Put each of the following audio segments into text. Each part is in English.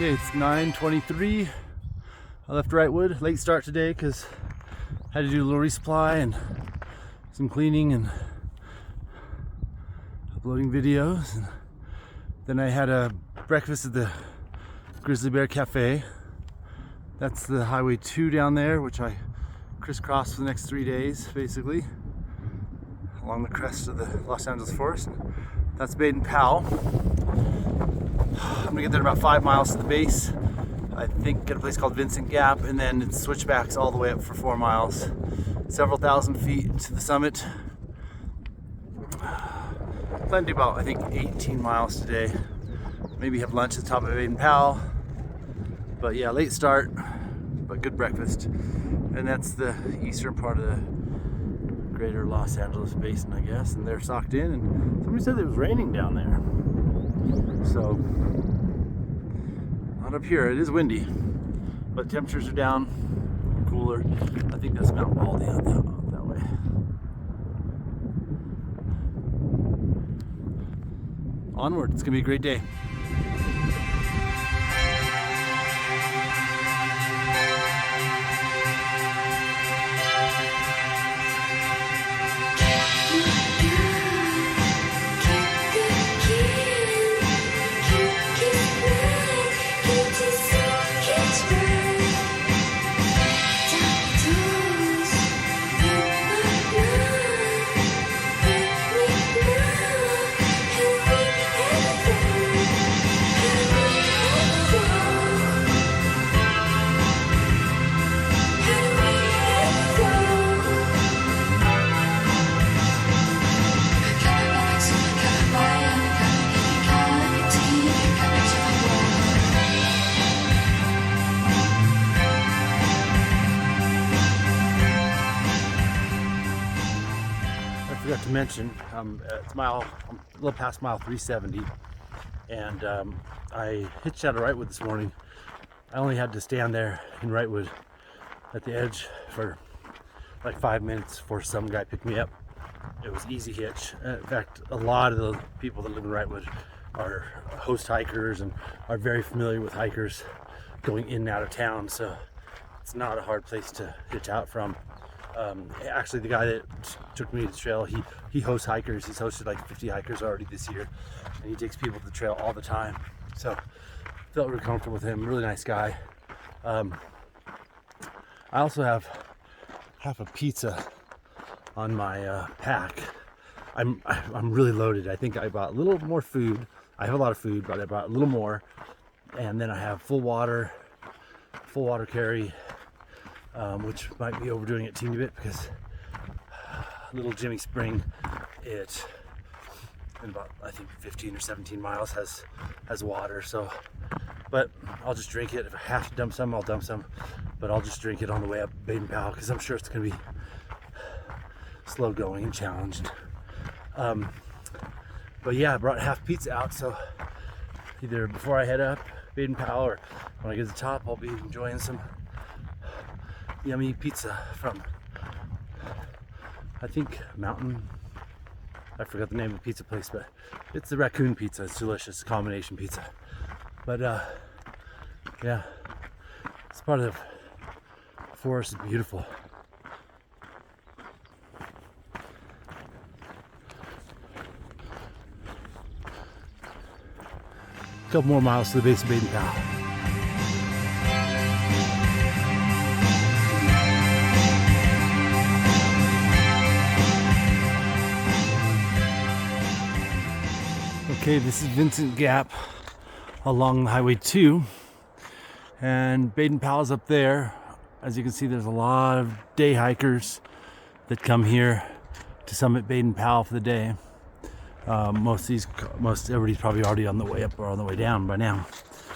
Okay, it's 9:23. I left Wrightwood. Late start today because I had to do a little resupply and some cleaning and uploading videos. And then I had a breakfast at the Grizzly Bear Cafe. That's the Highway 2 down there, which I crisscrossed for the next 3 days, basically, along the crest of the Los Angeles forest. That's Baden Powell. I'm gonna get there in about 5 miles to the base. I think at a place called Vincent Gap, and then it's switchbacks all the way up for 4 miles. Several thousand feet to the summit. Plan to do about, I think, 18 miles today. Maybe have lunch at the top of Baden Powell. But yeah, late start, but good breakfast. And that's the eastern part of the greater Los Angeles basin, I guess. And they're socked in, and somebody said it was raining down there. So, not up here. It is windy, but temperatures are down, cooler. I think that's Mount Baldy out that way. Onward. It's gonna be a great day. I forgot to mention, it's I'm a little past mile 370, and I hitched out of Wrightwood this morning. I only had to stand there in Wrightwood at the edge for like 5 minutes before some guy picked me up. It was easy hitch. In fact, a lot of the people that live in Wrightwood are host hikers and are very familiar with hikers going in and out of town, so it's not a hard place to hitch out from. Actually, the guy that took me to the trail, he hosts hikers. He's hosted like 50 hikers already this year, and he takes people to the trail all the time. So felt really comfortable with him. Really nice guy. I also have half a pizza on my pack. I'm really loaded. I think I bought a little more food. I have a lot of food, but I bought a little more, and then I have full water carry. Which might be overdoing it a teeny bit because little Jimmy Spring, it in about, I think, 15 or 17 miles has water. So, but I'll just drink it. If I have to dump some, I'll dump some, but I'll just drink it on the way up Baden Powell because I'm sure it's gonna be slow going and challenged. But yeah, I brought half pizza out, so either before I head up Baden Powell or when I get to the top, I'll be enjoying some yummy pizza from, I think, I forgot the name of the pizza place, but it's the Raccoon Pizza. It's delicious, combination pizza. But yeah, this part of the forest is beautiful. A couple more miles to the base of Baden Powell. Okay, this is Vincent Gap along Highway 2, and Baden Powell's up there. As you can see, there's a lot of day hikers that come here to summit Baden Powell for the day. Most everybody's probably already on the way up or on the way down by now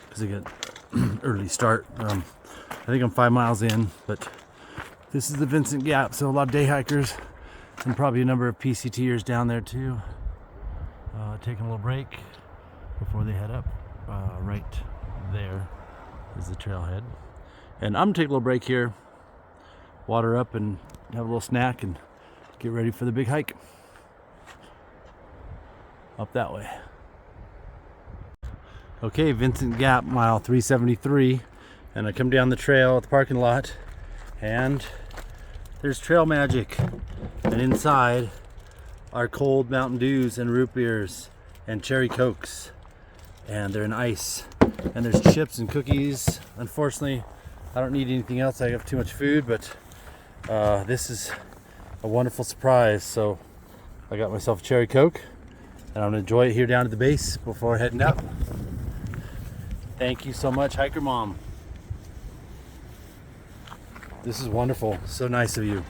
because they get early start. I think I'm 5 miles in, but this is the Vincent Gap, so a lot of day hikers and probably a number of PCTers down there too. Taking a little break before they head up. Right there is the trailhead. And I'm gonna take a little break here, water up and have a little snack and get ready for the big hike. Up that way. Okay, Vincent Gap, mile 373, and I come down the trail at the parking lot, and there's trail magic, and inside are cold Mountain Dews and root beers and cherry cokes, and they're in ice, and there's chips and cookies. Unfortunately, I don't need anything else. I have too much food, but this is a wonderful surprise. So I got myself a cherry coke, and I'm gonna enjoy it here down at the base before heading up. Thank you so much, Hiker Mom. This is wonderful. So nice of you.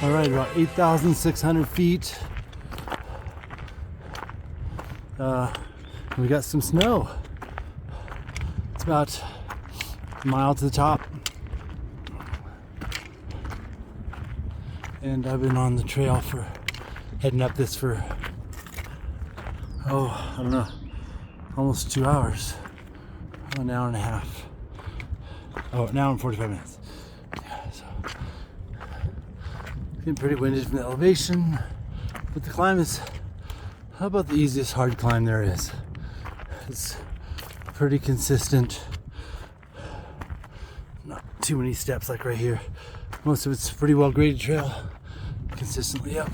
All right, about 8,600 feet. We got some snow. It's about a mile to the top. And I've been on the trail for, heading up this for, I don't know, almost 2 hours. An hour and a half. An hour and 45 minutes. Yeah, so getting pretty winded from the elevation, but the climb is about the easiest hard climb there is. It's pretty consistent. Not too many steps like right here. Most of it's pretty well graded trail, consistently up.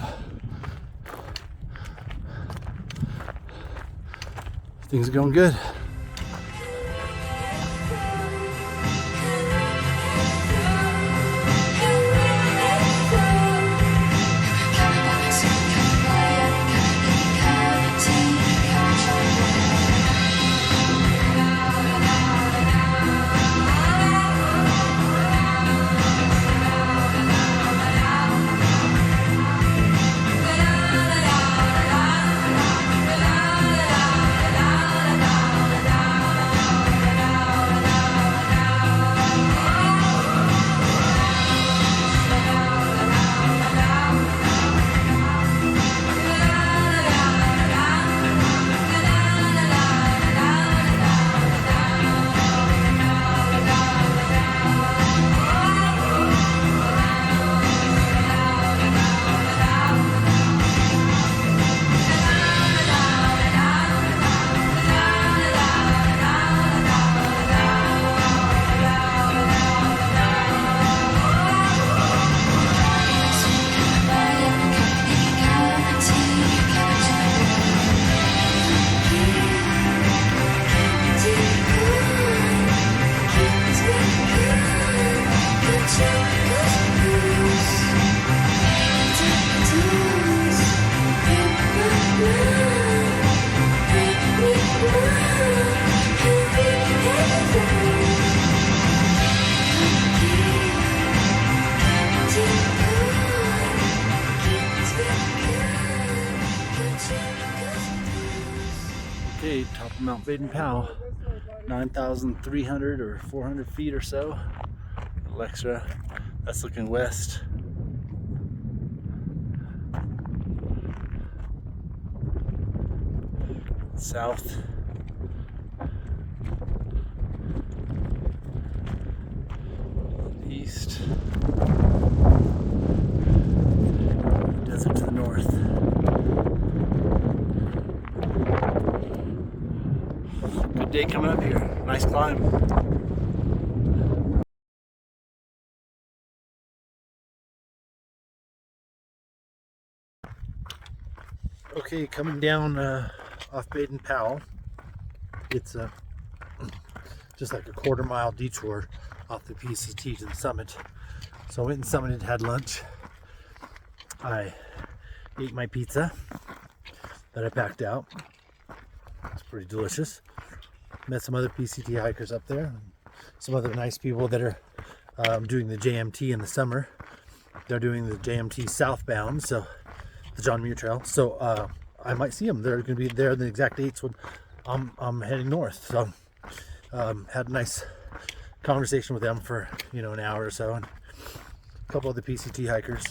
Things are going good. Okay, top of Mount Baden Powell, 9,300 or 400 feet or so. A little extra. That's looking west. South. East. Desert to the north. Good day coming up here. Nice climb. Okay, coming down off Baden Powell. It's just like a quarter-mile detour off the PCT to the summit. So I went and summited, had lunch. I ate my pizza that I packed out. It's pretty delicious. Met some other PCT hikers up there. Some other nice people that are doing the JMT in the summer. They're doing the JMT southbound, so the John Muir Trail. So I might see them. They're going to be there the exact dates when I'm heading north. So had a nice conversation with them for an hour or so, and couple of the PCT hikers.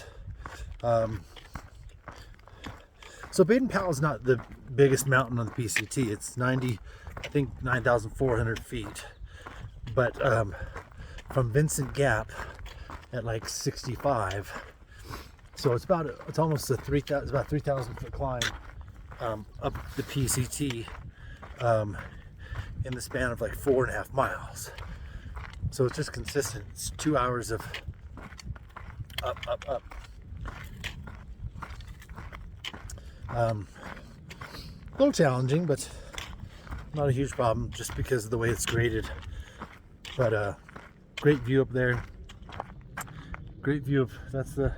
So Baden Powell is not the biggest mountain on the PCT. It's 9,400 feet. But from Vincent Gap at like 65, so it's almost it's about 3,000 foot climb up the PCT in the span of like 4.5 miles. So it's just consistent. It's 2 hours of up. A little challenging, but not a huge problem just because of the way it's graded. But great view up there. Great view of, that's the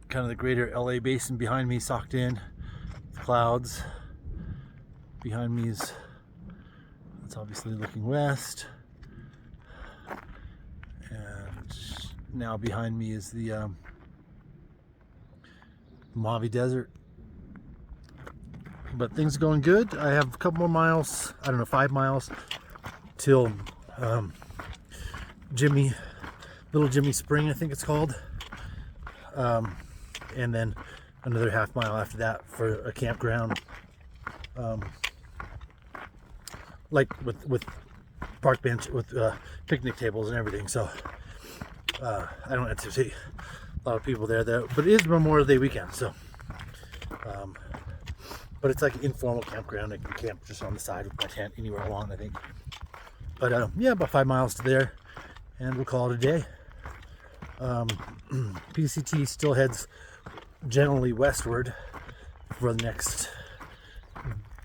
kind of the greater LA basin behind me, socked in clouds. Behind me is, it's obviously looking west. And now behind me is the Mojave Desert. But things are going good. I have a couple more miles, I don't know, 5 miles till Little Jimmy Spring, I think it's called. And then another half mile after that for a campground. Like with park bench, with picnic tables and everything. So I don't anticipate a lot of people there, but it is Memorial Day weekend, so but it's like an informal campground. I can camp just on the side with my tent anywhere along, I think. But yeah, about 5 miles to there, and we'll call it a day. PCT still heads generally westward for the next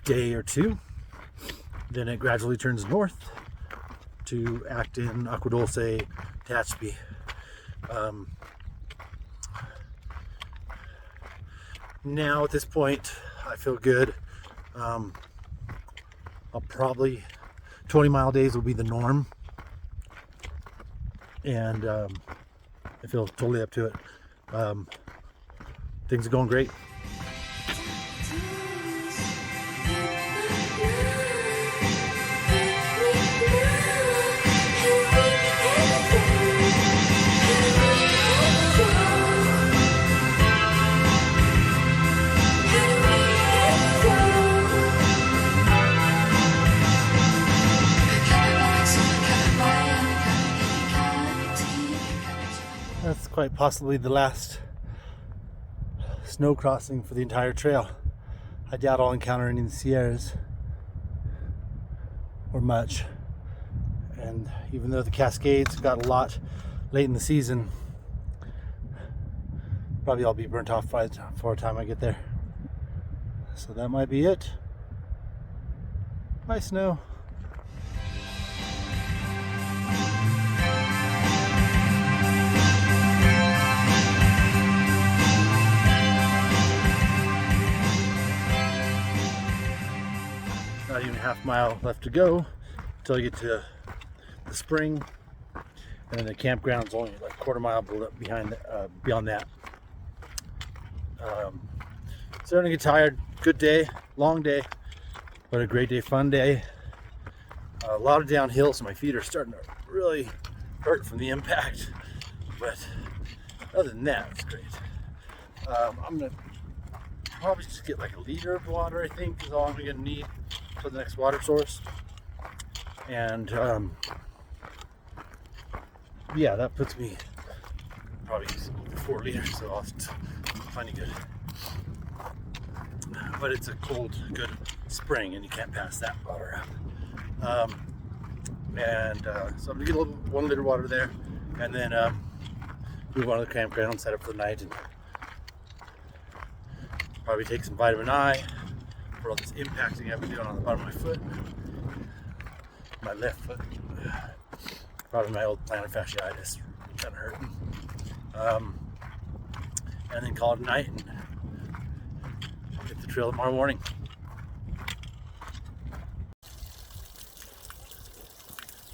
day or two. Then it gradually turns north to Acton, Agua Dulce, Tehachapi. Now at this point, I feel good. I'll probably 20-mile days will be the norm, and I feel totally up to it. Things are going great. That's quite possibly the last snow crossing for the entire trail. I doubt I'll encounter any in the Sierras or much. And even though the Cascades got a lot late in the season, probably I'll be burnt off by the time I get there. So that might be it. Bye, snow. Not even a half mile left to go until you get to the spring, and then the campground's only like a quarter mile behind beyond that. Starting to get tired. Good day, long day, but a great day, fun day. A lot of downhill, so my feet are starting to really hurt from the impact, but other than that, it's great. I'm gonna probably just get like a liter of water, I think, is all I'm gonna need for the next water source. And yeah, that puts me probably 4 liters, so I'll have to find it good. But it's a cold, good spring, and you can't pass that water up. So I'm gonna get a little 1 liter water there, and then move on to the campground, set up for the night, and probably take some vitamin I for all this impacting I've been doing on the bottom of my foot, my left foot. Probably my old plantar fasciitis, kind of hurting. And then call it a night and hit the trail tomorrow morning.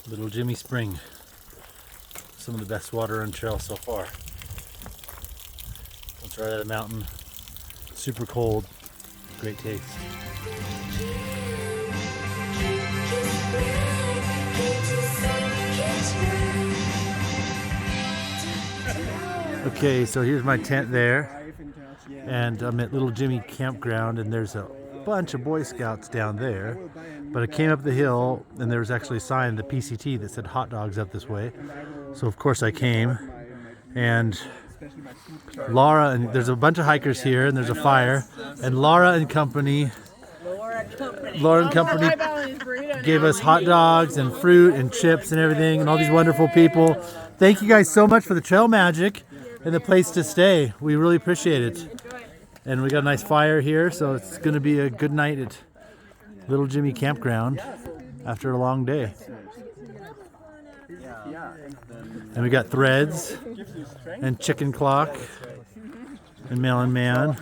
Little Jimmy Spring. Some of the best water on trail so far. It's right at a mountain. Super cold. Great taste. Okay, so here's my tent there, and I'm at Little Jimmy Campground, and there's a bunch of Boy Scouts down there. But I came up the hill, and there was actually a sign in the PCT that said hot dogs up this way. So of course I came, and Laura, and there's a bunch of hikers here, and there's a fire, and Laura and company gave us hot dogs and fruit and chips and everything, and all these wonderful people. Thank you guys so much for the trail magic and the place to stay. We really appreciate it. And we got a nice fire here, so it's going to be a good night at Little Jimmy Campground after a long day. And we got Threads and Chicken Clock and Melon Man.